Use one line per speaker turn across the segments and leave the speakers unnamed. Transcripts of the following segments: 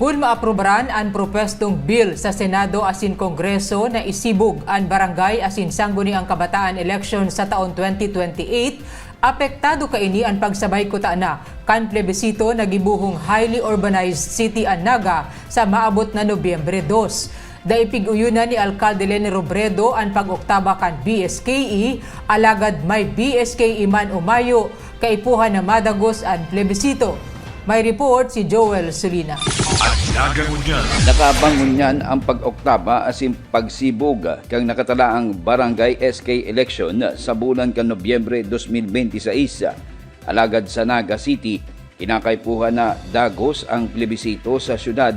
Kung maaprubaran ang propestong bill sa Senado asin Kongreso na isibog ang barangay asin sangguni ang kabataan election sa taon 2028, apektado kaini ang pagsabay kuta na kan plebisito na gibuhong highly urbanized city ang Naga sa maabot na Nobyembre 2. Daipig-uyunan ni Alcalde Leni Robredo ang pag-oktaba kan BSKE, alagad may BSKE man umayo, kaipuhan na madagos ang plebisito. May report si Joel Solina.
Nakabangon ang pag-oktaba asin pagsibog kang nakatalaang barangay SK election sa bulan kan Nobyembre 2026. Alagad sa Naga City, kinakaipuhan na dagos ang plebisito sa syudad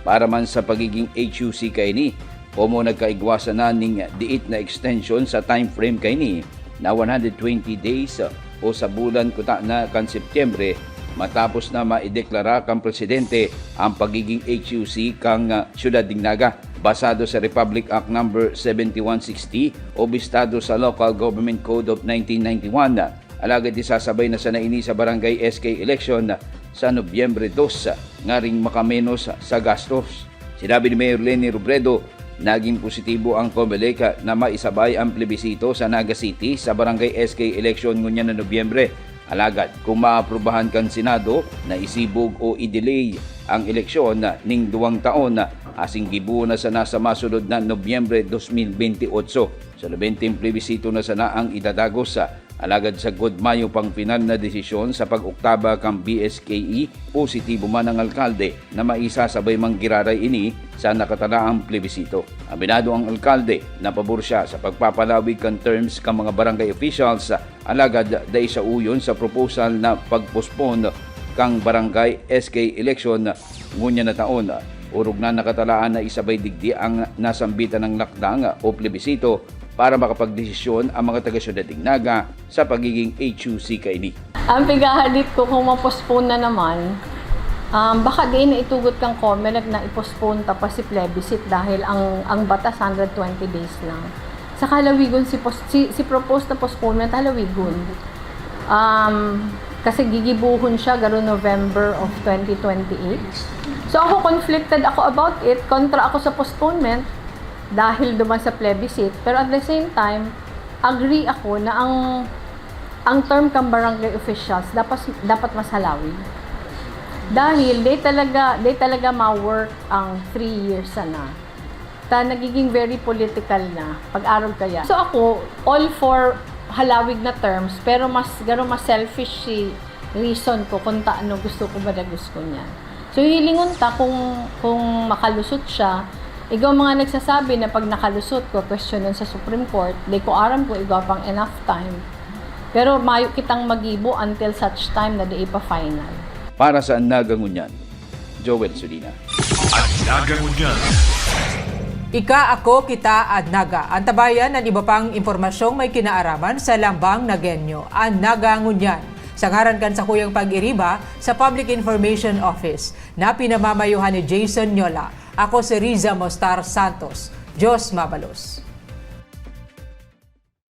para man sa pagiging HUC kaini. Como nagkaigwasan na ning diit na extension sa time frame kaini na 120 days o sa bulan kuta na kan Setyembre matapos na maideklara kang presidente ang pagiging HUC kang siyudad ng Naga. Basado sa Republic Act No. 7160 o bistado sa Local Government Code of 1991, alagad isasabay na sa naini sa barangay SK election sa Nobyembre 2 nga ring makamenos sa gastos. Sinabi ni Mayor Leni Robredo, naging positibo ang COMELEC na maisabay ang plebisito sa Naga City sa barangay SK election ngunya na Nobyembre. Alagad, kung maaprubahan kan Senado na isibog o i-delay ang eleksyon ning 2 taon asing gibu na sa nasa masunod na Nobyembre 2028. Sa 20 plebisito na sana ang idadagos alagad sa Mayo pang final na desisyon sa pag-oktaba kang BSKE, positibo man ang alkalde na maisasabay mang giraray ini sa nakatalaang plebisito. Aminado ang alkalde na pabor siya sa pagpapalawig kan terms kang mga barangay officials, alagad dahil sa uyon sa proposal na pagpospone kang barangay SK election ngunya na taon. Urog na nakatalaan na isabay digdi ang nasambitan ng lakdang o plebisito para makapagdesisyon ang mga taga-syudad ng Naga sa pagiging HUC kaini.
Ang pigahalit ko kung ma-postpone na naman, baka din na itugot kang COMELEC na i-postpone tapos si plebiscite dahil ang batas 120 days lang. Sa Halawigon, si proposed na postponement Halawigon. Kasi gigibuhon siya garo November of 2028. So ako conflicted ako about it, kontra ako sa postponement dahil duman sa plebiscite, pero at the same time agree ako na ang term kang barangay officials dapat masalawig dahil they talaga ma-work ang 3 years na nagiging very political na pag-araw kaya. So ako all for halawig na terms, pero mas selfish si reason ko kung taano gusto ko badagos ko niya. So hilingon ta kung makalusot siya. Ikaw mga nagsasabi na pag nakalusot ko, questionin sa Supreme Court, di ko aram ko ikaw pang enough time. Pero mayo kitang magibo until such time na di ipa-final.
Para sa Nagangunyan, Joel Solina.
Nagangunyan.
Ika, ako, kita, at Naga. Ang tabayan ng iba pang impormasyong may kinaaraman sa Lambang Nagenyo, ang Nagangunyan. Sa ngaran kan sa Kuyang Pag-iriba sa Public Information Office na pinamamayuhan ni Jason Nyola. Ako si Riza Mostar Santos. Diyos mabalos.